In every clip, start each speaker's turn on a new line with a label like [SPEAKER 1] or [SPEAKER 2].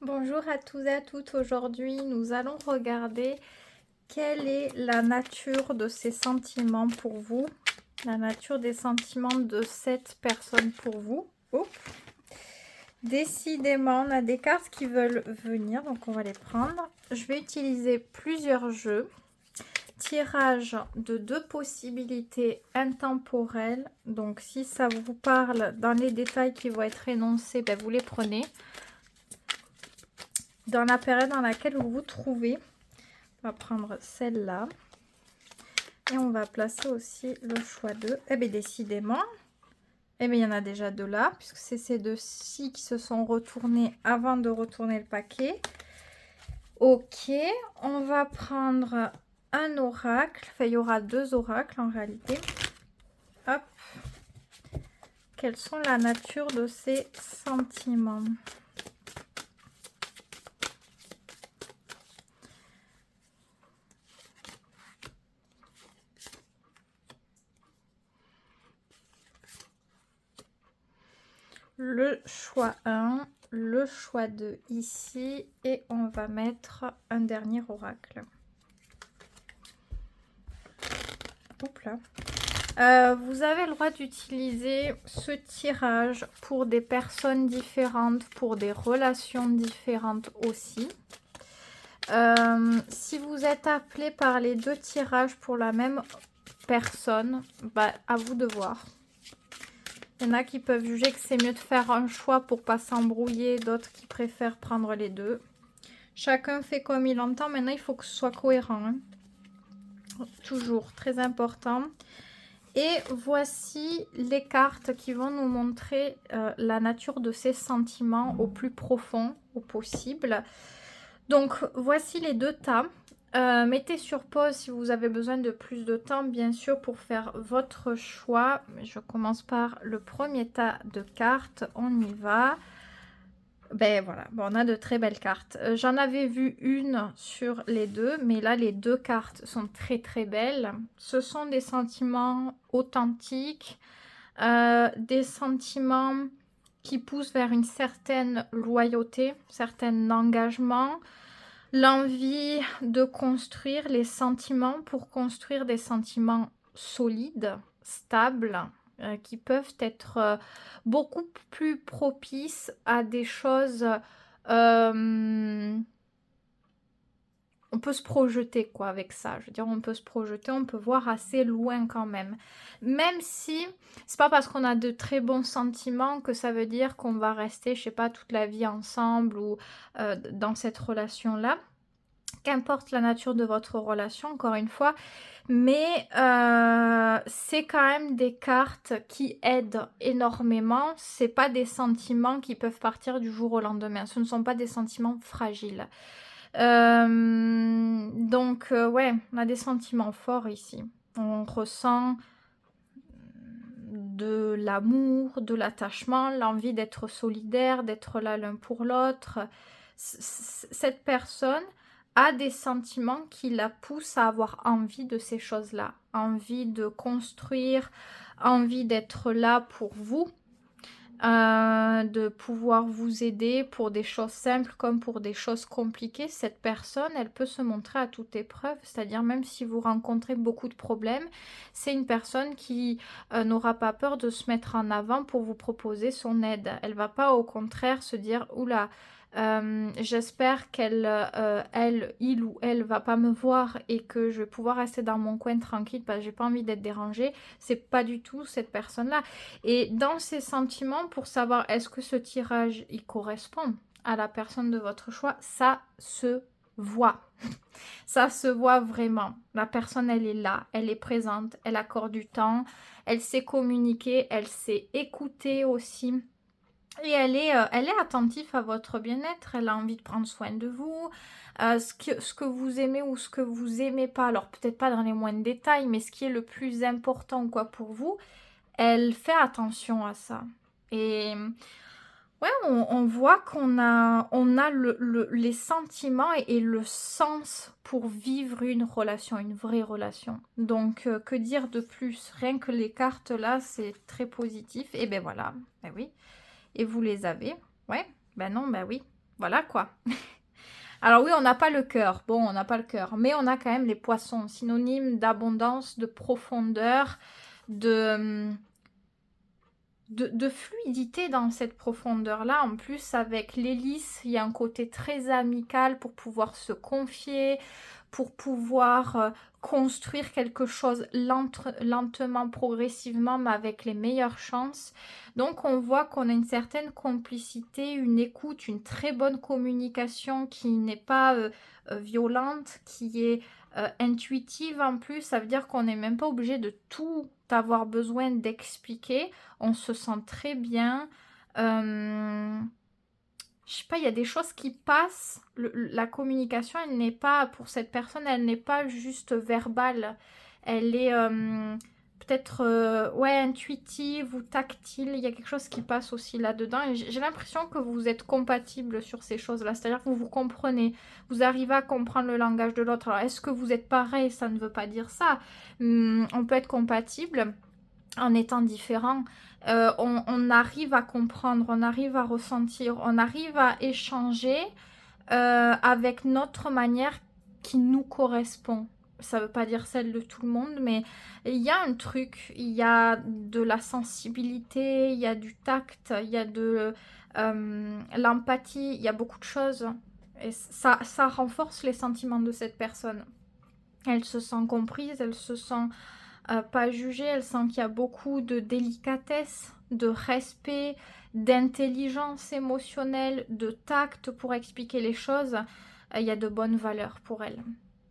[SPEAKER 1] Bonjour à tous et à toutes. Aujourd'hui, nous allons regarder quelle est la nature de ces sentiments pour vous. La nature des sentiments de cette personne pour vous. Oh. Décidément, on a des cartes qui veulent venir, donc on va les prendre. Je vais utiliser plusieurs jeux. Tirage de 2 possibilités intemporelles. Donc, si ça vous parle dans les détails qui vont être énoncés, ben, vous les prenez. Dans la période dans laquelle vous vous trouvez, on va prendre celle-là. Et on va placer aussi le choix 2. Eh bien, décidément, eh bien, il y en a déjà 2 là, puisque c'est ces 2-ci qui se sont retournés avant de retourner le paquet. Ok, on va prendre un oracle. Enfin, il y aura 2 oracles en réalité. Hop. Quelles sont la nature de ces sentiments ? Le choix 1, le choix 2 ici, et on va mettre un dernier oracle. Oups là. Vous avez le droit d'utiliser ce tirage pour des personnes différentes, pour des relations différentes aussi. Si vous êtes appelé par les 2 tirages pour la même personne, bah, à vous de voir. Il y en a qui peuvent juger que c'est mieux de faire un choix pour pas s'embrouiller, d'autres qui préfèrent prendre les 2. Chacun fait comme il entend. Maintenant, il faut que ce soit cohérent, hein. Toujours, très important. Et voici les cartes qui vont nous montrer la nature de ces sentiments au plus profond, au possible. Donc, voici les 2 tas. Mettez sur pause si vous avez besoin de plus de temps, bien sûr, pour faire votre choix. Je commence par le premier tas de cartes. On y va. Ben voilà, bon, on a de très belles cartes. J'en avais vu une sur les 2, mais là, les 2 cartes sont très très belles. Ce sont des sentiments authentiques, des sentiments qui poussent vers une certaine loyauté, un certain engagement, l'envie de construire, les sentiments pour construire des sentiments solides, stables, qui peuvent être beaucoup plus propices à des choses. On peut se projeter quoi avec ça. Je veux dire, on peut se projeter, on peut voir assez loin quand même. Même si c'est pas parce qu'on a de très bons sentiments que ça veut dire qu'on va rester, je sais pas, toute la vie ensemble ou dans cette relation-là. Qu'importe la nature de votre relation, encore une fois, mais c'est quand même des cartes qui aident énormément. C'est pas des sentiments qui peuvent partir du jour au lendemain. Ce ne sont pas des sentiments fragiles. Donc, ouais, on a des sentiments forts ici. On ressent de l'amour, de l'attachement, l'envie d'être solidaire, d'être là l'un pour l'autre. Cette personne a des sentiments qui la poussent à avoir envie de ces choses-là, envie de construire, envie d'être là pour vous, de pouvoir vous aider pour des choses simples comme pour des choses compliquées. Cette personne, elle peut se montrer à toute épreuve, c'est-à-dire même si vous rencontrez beaucoup de problèmes, c'est une personne qui n'aura pas peur de se mettre en avant pour vous proposer son aide. Elle va pas au contraire se dire « Oula, j'espère qu'elle, il ou elle va pas me voir et que je vais pouvoir rester dans mon coin tranquille parce que j'ai pas envie d'être dérangée. » C'est pas du tout cette personne-là. Et dans ces sentiments, pour savoir est-ce que ce tirage il correspond à la personne de votre choix, ça se voit. Ça se voit vraiment. La personne, elle est là, elle est présente, elle accorde du temps, elle sait communiquer, elle sait écouter aussi. Et elle est attentive à votre bien-être, elle a envie de prendre soin de vous, ce que vous aimez ou ce que vous aimez pas, alors peut-être pas dans les moindres détails, mais ce qui est le plus important quoi pour vous, elle fait attention à ça. Et ouais, on voit qu'on a, les sentiments et le sens pour vivre une relation, une vraie relation. Donc, que dire de plus? Rien que les cartes là, c'est très positif. Et ben voilà, ben oui. Et vous les avez. Ouais, ben non, ben oui. Voilà quoi. Alors oui, on n'a pas le cœur. Bon, on n'a pas le cœur. Mais on a quand même les poissons. Synonyme d'abondance, de profondeur, de, de fluidité dans cette profondeur-là. En plus, avec l'hélice, il y a un côté très amical pour pouvoir se confier, pour pouvoir construire quelque chose lentement, progressivement, mais avec les meilleures chances. Donc on voit qu'on a une certaine complicité, une écoute, une très bonne communication qui n'est pas violente, qui est intuitive en plus. Ça veut dire qu'on n'est même pas obligé de tout avoir besoin d'expliquer. On se sent très bien. Je sais pas, il y a des choses qui passent. La communication, elle n'est pas, pour cette personne, elle n'est pas juste verbale. Elle est peut-être ouais, intuitive ou tactile. Il y a quelque chose qui passe aussi là-dedans. Et j'ai l'impression que vous êtes compatibles sur ces choses-là. C'est-à-dire que vous vous comprenez. Vous arrivez à comprendre le langage de l'autre. Alors, est-ce que vous êtes pareil? Ça ne veut pas dire ça. On peut être compatible en étant différent. On arrive à comprendre, on arrive à ressentir, on arrive à échanger avec notre manière qui nous correspond. Ça ne veut pas dire celle de tout le monde, mais il y a un truc, il y a de la sensibilité, il y a du tact, il y a de l'empathie, il y a beaucoup de choses. Et ça renforce les sentiments de cette personne. Elle se sent comprise, elle se sent pas jugée, elle sent qu'il y a beaucoup de délicatesse, de respect, d'intelligence émotionnelle, de tact pour expliquer les choses. Il y a de bonnes valeurs pour elle.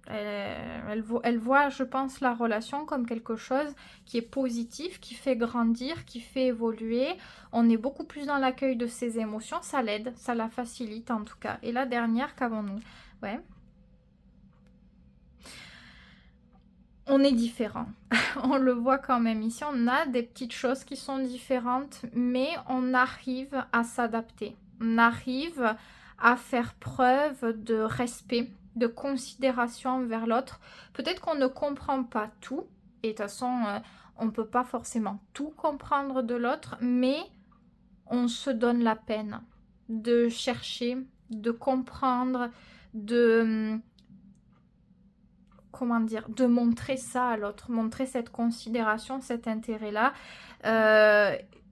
[SPEAKER 1] Elle voit, je pense, la relation comme quelque chose qui est positif, qui fait grandir, qui fait évoluer. On est beaucoup plus dans l'accueil de ses émotions, ça l'aide, ça la facilite en tout cas. Et la dernière, qu'avons-nous? Ouais. On est différent. On le voit quand même ici, on a des petites choses qui sont différentes, mais on arrive à s'adapter. On arrive à faire preuve de respect, de considération envers l'autre. Peut-être qu'on ne comprend pas tout, et de toute façon, on ne peut pas forcément tout comprendre de l'autre, mais on se donne la peine de chercher, de comprendre, de comment dire, de montrer ça à l'autre, montrer cette considération, cet intérêt-là.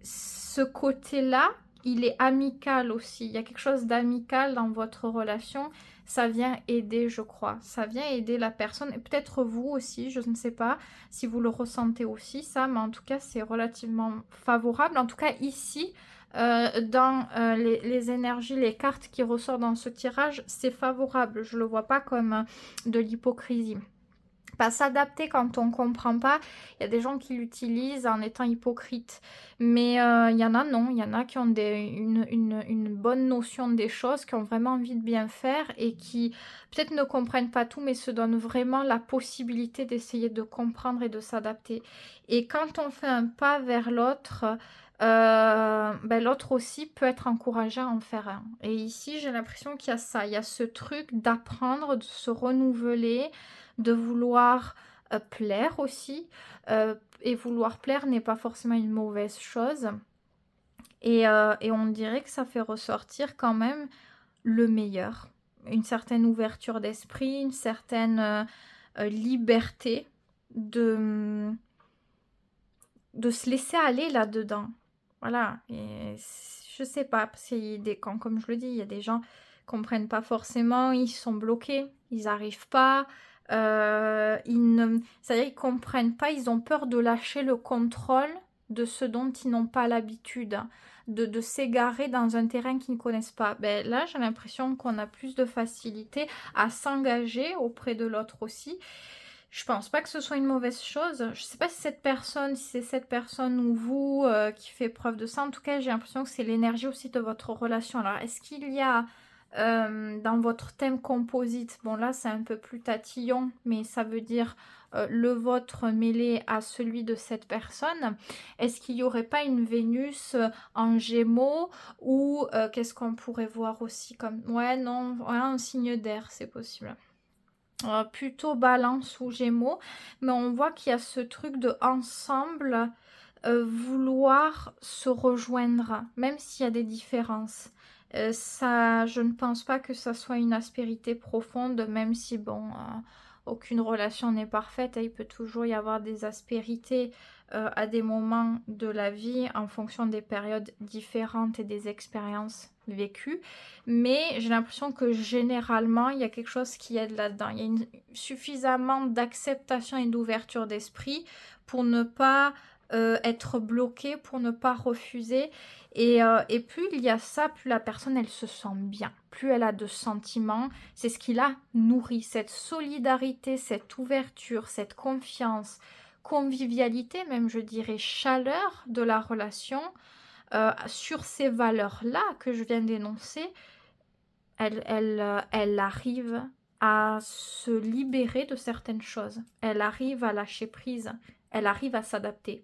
[SPEAKER 1] Ce côté-là, il est amical aussi. Il y a quelque chose d'amical dans votre relation. Ça vient aider, je crois. Ça vient aider la personne, et peut-être vous aussi, je ne sais pas si vous le ressentez aussi, ça, mais en tout cas, c'est relativement favorable. En tout cas, ici, dans les énergies, les cartes qui ressortent dans ce tirage, c'est favorable. Je ne le vois pas comme de l'hypocrisie. Pas s'adapter quand on comprend pas. Il y a des gens qui l'utilisent en étant hypocrite. Mais il y en a non. Il y en a qui ont une bonne notion des choses, qui ont vraiment envie de bien faire et qui peut-être ne comprennent pas tout, mais se donnent vraiment la possibilité d'essayer de comprendre et de s'adapter. Et quand on fait un pas vers l'autre, ben, l'autre aussi peut être encouragé à en faire un. Et ici, j'ai l'impression qu'il y a ça. Il y a ce truc d'apprendre, de se renouveler, de vouloir plaire aussi. Et vouloir plaire n'est pas forcément une mauvaise chose. Et on dirait que ça fait ressortir quand même le meilleur. Une certaine ouverture d'esprit, une certaine liberté de se laisser aller là-dedans. Voilà. Et je sais pas, parce qu'il y a des, comme je le dis, il y a des gens qui comprennent pas forcément, ils sont bloqués, ils n'arrivent pas. C'est-à-dire qu'ils comprennent pas, ils ont peur de lâcher le contrôle de ce dont ils n'ont pas l'habitude, de s'égarer dans un terrain qu'ils ne connaissent pas. Ben, là, j'ai l'impression qu'on a plus de facilité à s'engager auprès de l'autre aussi. Je pense pas que ce soit une mauvaise chose. Je sais pas si c'est cette personne ou vous qui fait preuve de ça. En tout cas, j'ai l'impression que c'est l'énergie aussi de votre relation. Alors, est-ce qu'il y a dans votre thème composite, bon là c'est un peu plus tatillon, mais ça veut dire le vôtre mêlé à celui de cette personne. Est-ce qu'il n'y aurait pas une Vénus en Gémeaux ou qu'est-ce qu'on pourrait voir aussi comme... Ouais, non, ouais, un signe d'air, c'est possible. Plutôt Balance ou Gémeaux, mais on voit qu'il y a ce truc de ensemble vouloir se rejoindre, même s'il y a des différences. Ça, je ne pense pas que ça soit une aspérité profonde, même si bon, aucune relation n'est parfaite, hein, il peut toujours y avoir des aspérités à des moments de la vie en fonction des périodes différentes et des expériences vécues. Mais j'ai l'impression que généralement, il y a quelque chose qui aide là-dedans. Il y a suffisamment d'acceptation et d'ouverture d'esprit pour ne pas être bloqué, pour ne pas refuser. Et plus il y a ça, plus la personne, elle se sent bien. Plus elle a de sentiments. C'est ce qui la nourrit, cette solidarité, cette ouverture, cette confiance, convivialité, même je dirais chaleur de la relation. Sur ces valeurs-là que je viens d'énoncer, elle arrive à se libérer de certaines choses. Elle arrive à lâcher prise. Elle arrive à s'adapter.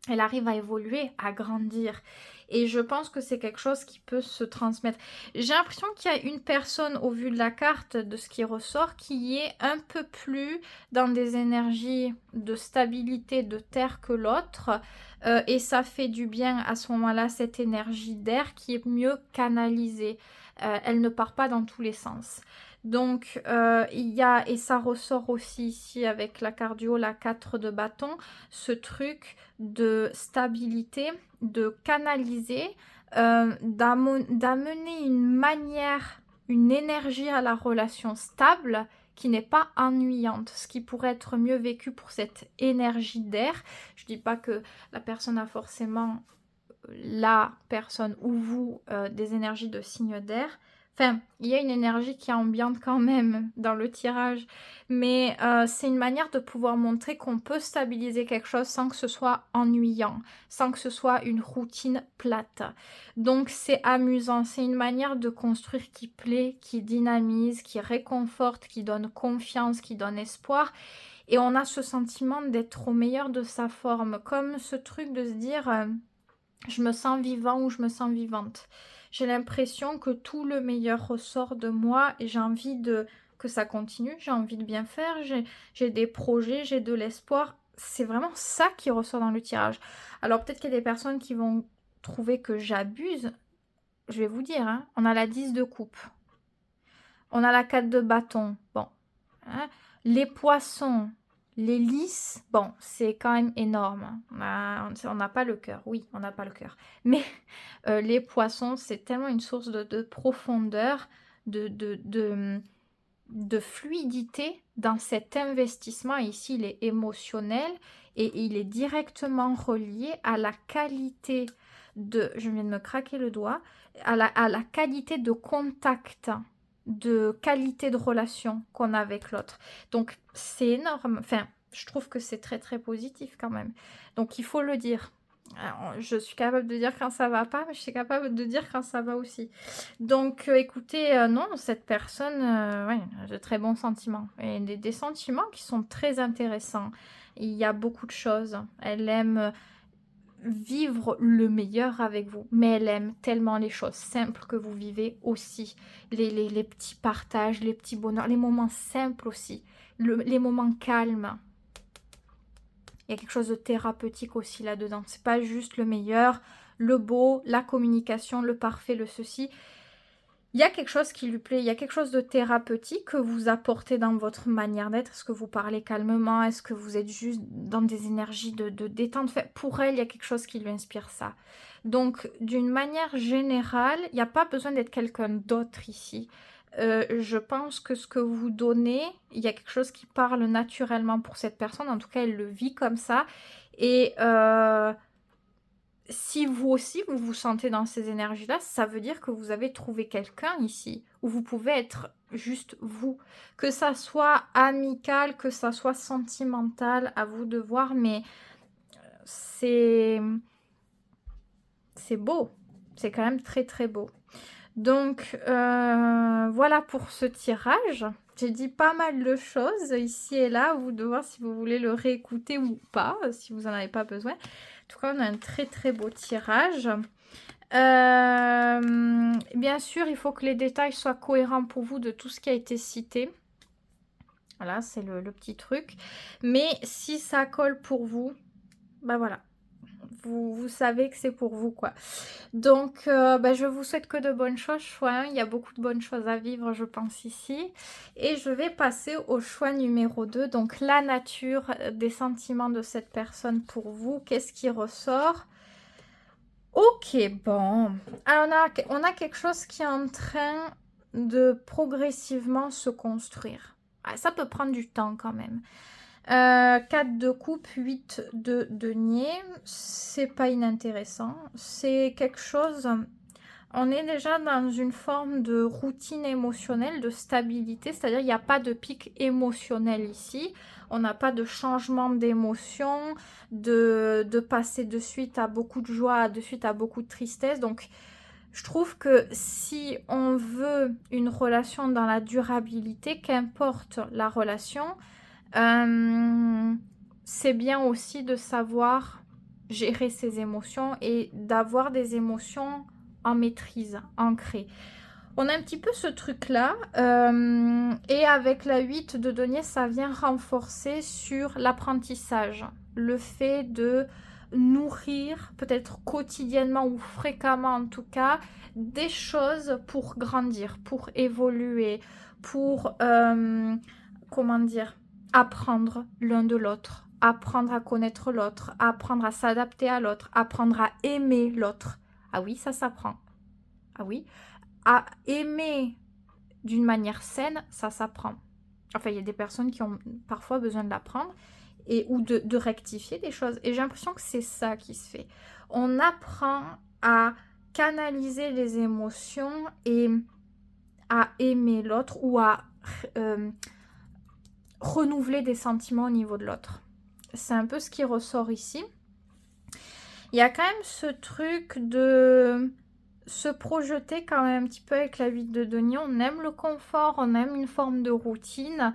[SPEAKER 1] Elle arrive à évoluer, à grandir. Et je pense que c'est quelque chose qui peut se transmettre. J'ai l'impression qu'il y a une personne, au vu de la carte, de ce qui ressort, qui est un peu plus dans des énergies de stabilité de terre que l'autre. Et ça fait du bien à ce moment-là, cette énergie d'air qui est mieux canalisée. Elle ne part pas dans tous les sens. Donc, il y a, et ça ressort aussi ici avec la cardio, la 4 de bâton, ce truc de stabilité, de canaliser, d'amener une manière, une énergie à la relation stable qui n'est pas ennuyante, ce qui pourrait être mieux vécu pour cette énergie d'air. Je ne dis pas que la personne a forcément, la personne ou vous, des énergies de signe d'air. Enfin, il y a une énergie qui est ambiante quand même dans le tirage, mais c'est une manière de pouvoir montrer qu'on peut stabiliser quelque chose sans que ce soit ennuyant, sans que ce soit une routine plate. Donc c'est amusant, c'est une manière de construire qui plaît, qui dynamise, qui réconforte, qui donne confiance, qui donne espoir. Et on a ce sentiment d'être au meilleur de sa forme, comme ce truc de se dire je me sens vivant ou je me sens vivante. J'ai l'impression que tout le meilleur ressort de moi et j'ai envie que ça continue, j'ai envie de bien faire, j'ai des projets, j'ai de l'espoir. C'est vraiment ça qui ressort dans le tirage. Alors peut-être qu'il y a des personnes qui vont trouver que j'abuse. Je vais vous dire, hein, on a la 10 de coupe. On a la 4 de bâton. Bon. Hein, les poissons, les lys, bon, c'est quand même énorme. On n'a pas le cœur. Oui, on n'a pas le cœur. Mais les poissons, c'est tellement une source de profondeur, de fluidité dans cet investissement. Ici, il est émotionnel et il est directement relié à la qualité de... Je viens de me craquer le doigt. À la qualité de contact, de qualité de relation qu'on a avec l'autre. Donc, c'est énorme. Enfin, je trouve que c'est très, très positif quand même. Donc, il faut le dire. Alors, je suis capable de dire quand ça va pas, mais je suis capable de dire quand ça va aussi. Donc, écoutez, non, cette personne, ouais, a de très bons sentiments. Et des sentiments qui sont très intéressants. Il y a beaucoup de choses. Elle aime vivre le meilleur avec vous, mais elle aime tellement les choses simples que vous vivez aussi. Les petits partages, les petits bonheurs, les moments simples aussi. Les moments calmes. Il y a quelque chose de thérapeutique aussi là-dedans. C'est pas juste le meilleur, le beau, la communication, le parfait, le ceci. Il y a quelque chose qui lui plaît, il y a quelque chose de thérapeutique que vous apportez dans votre manière d'être. Est-ce que vous parlez calmement? Est-ce que vous êtes juste dans des énergies de détente? Enfin, pour elle, il y a quelque chose qui lui inspire ça. Donc, d'une manière générale, il n'y a pas besoin d'être quelqu'un d'autre ici. Je pense que ce que vous donnez, il y a quelque chose qui parle naturellement pour cette personne. En tout cas, elle le vit comme ça. Et si vous aussi, vous vous sentez dans ces énergies-là, ça veut dire que vous avez trouvé quelqu'un ici, où vous pouvez être juste vous. Que ça soit amical, que ça soit sentimental, à vous de voir, mais c'est beau. C'est quand même très très beau. Donc, voilà pour ce tirage. J'ai dit pas mal de choses ici et là. À vous de voir si vous voulez le réécouter ou pas, si vous n'en avez pas besoin. En tout cas, on a un très très beau tirage. Bien sûr, il faut que les détails soient cohérents pour vous de tout ce qui a été cité. Voilà, c'est le petit truc. Mais si ça colle pour vous, bah voilà. vous savez que c'est pour vous, quoi. Donc, bah, je vous souhaite que de bonnes choses, choix 1. Il y a beaucoup de bonnes choses à vivre, je pense, ici. Et je vais passer au choix numéro 2. Donc, la nature des sentiments de cette personne pour vous. Qu'est-ce qui ressort? Ok, bon. Alors, on a quelque chose qui est en train de progressivement se construire. Ah, ça peut prendre du temps quand même. 4 de coupe, 8 de denier, c'est pas inintéressant. C'est quelque chose, on est déjà dans une forme de routine émotionnelle, de stabilité, c'est-à-dire il n'y a pas de pic émotionnel ici. On n'a pas de changement d'émotion, de passer de suite à beaucoup de joie, de suite à beaucoup de tristesse. Donc, je trouve que si on veut une relation dans la durabilité, qu'importe la relation, c'est bien aussi de savoir gérer ses émotions et d'avoir des émotions en maîtrise, ancrées. On a un petit peu ce truc-là. Et avec la 8 de denier, ça vient renforcer sur l'apprentissage. Le fait de nourrir, peut-être quotidiennement ou fréquemment en tout cas, des choses pour grandir, pour évoluer, pour, comment dire, apprendre l'un de l'autre, apprendre à connaître l'autre, apprendre à s'adapter à l'autre, apprendre à aimer l'autre. Ah oui, ça s'apprend. Ah oui, à aimer d'une manière saine, ça s'apprend. Enfin, il y a des personnes qui ont parfois besoin de l'apprendre ou de rectifier des choses. Et j'ai l'impression que c'est ça qui se fait. On apprend à canaliser les émotions et à aimer l'autre ou à renouveler des sentiments au niveau de l'autre. C'est un peu ce qui ressort ici. Il y a quand même ce truc de se projeter quand même un petit peu avec la 8 de denier. On aime le confort, on aime une forme de routine.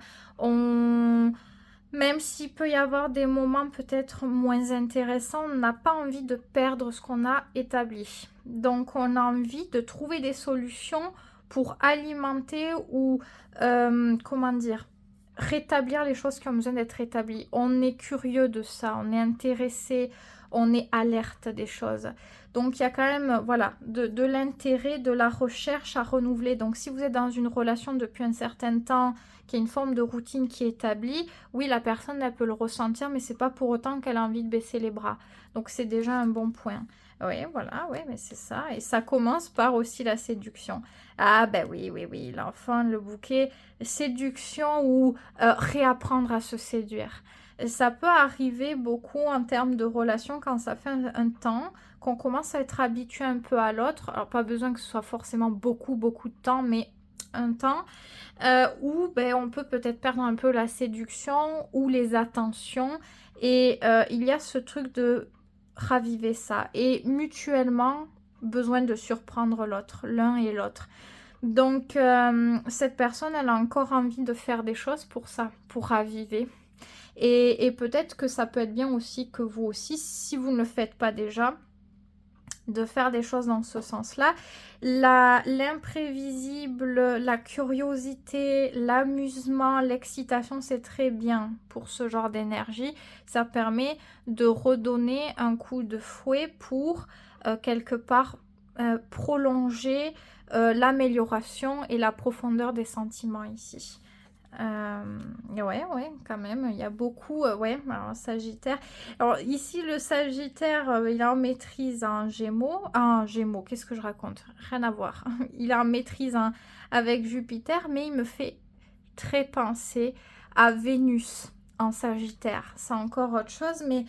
[SPEAKER 1] Même s'il peut y avoir des moments peut-être moins intéressants, on n'a pas envie de perdre ce qu'on a établi. Donc on a envie de trouver des solutions pour alimenter ou, comment dire, rétablir les choses qui ont besoin d'être rétablies. On est curieux de ça, on est intéressé, on est alerte des choses. Donc il y a quand même, voilà, de l'intérêt, de la recherche à renouveler. Donc si vous êtes dans une relation depuis un certain temps, qu'il y a une forme de routine qui est établie, oui, la personne, elle peut le ressentir, mais c'est pas pour autant qu'elle a envie de baisser les bras. Donc c'est déjà un bon point. Oui, voilà, oui, mais c'est ça. Et ça commence par aussi la séduction. Ah ben oui, oui, oui, l'enfant, le bouquet, séduction ou réapprendre à se séduire. Ça peut arriver beaucoup en termes de relation quand ça fait un temps qu'on commence à être habitué un peu à l'autre. Alors pas besoin que ce soit forcément beaucoup, beaucoup de temps, mais un temps où ben, on peut peut-être perdre un peu la séduction ou les attentions. Et il y a ce truc de raviver ça. Et mutuellement, besoin de surprendre l'autre, l'un et l'autre. Donc, cette personne, elle a encore envie de faire des choses pour ça, pour raviver. Et peut-être que ça peut être bien aussi que vous aussi, si vous ne le faites pas déjà, de faire des choses dans ce sens-là. L'imprévisible, la curiosité, l'amusement, l'excitation, c'est très bien pour ce genre d'énergie. Ça permet de redonner un coup de fouet pour quelque part prolonger l'amélioration et la profondeur des sentiments ici. Ouais, quand même, il y a beaucoup, ouais, alors Sagittaire. Alors ici, le Sagittaire, il est en maîtrise en Gémeaux, qu'est-ce que je raconte? Rien à voir. Il est en maîtrise avec Jupiter, mais il me fait très penser à Vénus en Sagittaire. C'est encore autre chose, mais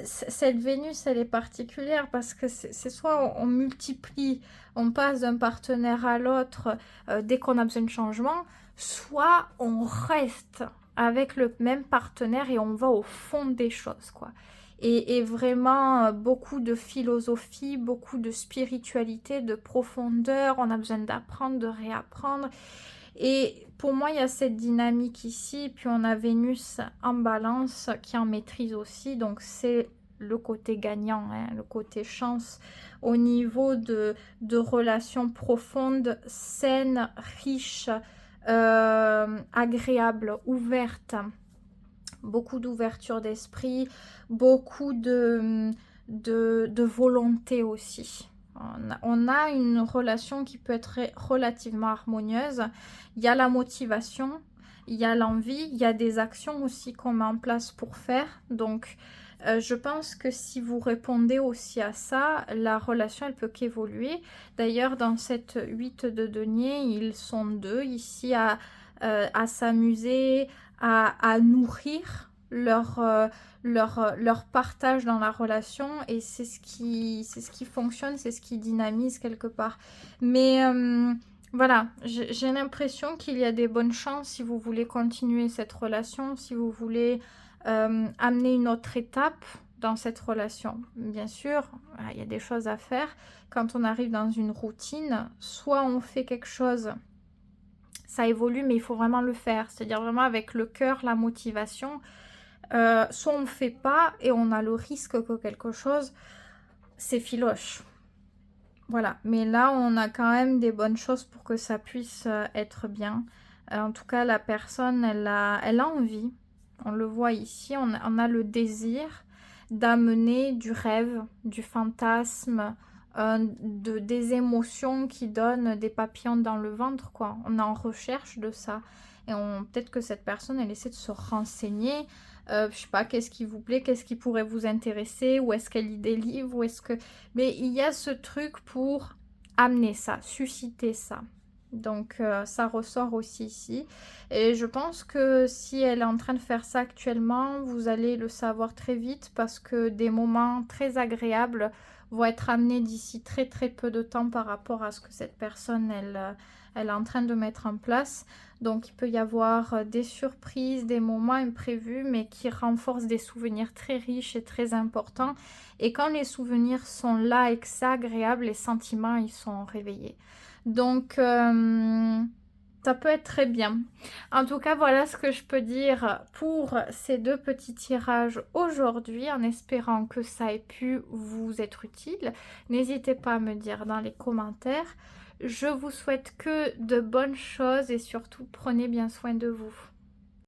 [SPEAKER 1] cette Vénus, elle est particulière parce que c'est soit on multiplie, on passe d'un partenaire à l'autre dès qu'on a besoin de changement, soit on reste avec le même partenaire et on va au fond des choses, quoi. Et vraiment beaucoup de philosophie, beaucoup de spiritualité, de profondeur. On a besoin d'apprendre, de réapprendre. Et pour moi, il y a cette dynamique ici. Puis on a Vénus en balance qui en maîtrise aussi. Donc c'est le côté gagnant, hein, le côté chance au niveau de relations profondes, saines, riches, agréables, ouvertes. Beaucoup d'ouverture d'esprit, beaucoup de volonté aussi. On a une relation qui peut être relativement harmonieuse. Il y a la motivation, il y a l'envie, il y a des actions aussi qu'on met en place pour faire. Donc, je pense que si vous répondez aussi à ça, la relation, elle peut qu'évoluer. D'ailleurs, dans cette 8 de denier, ils sont deux ici à s'amuser, à nourrir leur partage dans la relation, et c'est ce qui fonctionne, c'est ce qui dynamise quelque part. Mais voilà, j'ai l'impression qu'il y a des bonnes chances si vous voulez continuer cette relation, si vous voulez amener une autre étape dans cette relation. Bien sûr, il y a des choses à faire. Quand on arrive dans une routine, soit on fait quelque chose, ça évolue, mais il faut vraiment le faire, c'est-à-dire vraiment avec le cœur, la motivation. Soit on ne fait pas et on a le risque que quelque chose s'effiloche. Voilà, mais là on a quand même des bonnes choses pour que ça puisse être bien. En tout cas, la personne, elle a envie. On le voit ici, on a le désir d'amener du rêve, du fantasme, des émotions qui donnent des papillons dans le ventre, quoi. On est en recherche de ça. Et peut-être que cette personne, elle essaie de se renseigner. Je sais pas, qu'est-ce qui vous plaît, qu'est-ce qui pourrait vous intéresser, ou est-ce qu'elle lit des livres, ou est-ce que... Mais il y a ce truc pour amener ça, susciter ça. Donc ça ressort aussi ici. Et je pense que si elle est en train de faire ça actuellement, vous allez le savoir très vite, parce que des moments très agréables vont être amenés d'ici très très peu de temps par rapport à ce que cette personne elle est en train de mettre en place. Donc il peut y avoir des surprises, des moments imprévus, mais qui renforcent des souvenirs très riches et très importants. Et quand les souvenirs sont là et que c'est agréable, les sentiments ils sont réveillés. Donc ça peut être très bien. En tout cas, voilà ce que je peux dire pour ces deux petits tirages aujourd'hui, en espérant que ça ait pu vous être utile. N'hésitez pas à me dire dans les commentaires. Je vous souhaite que de bonnes choses et surtout prenez bien soin de vous.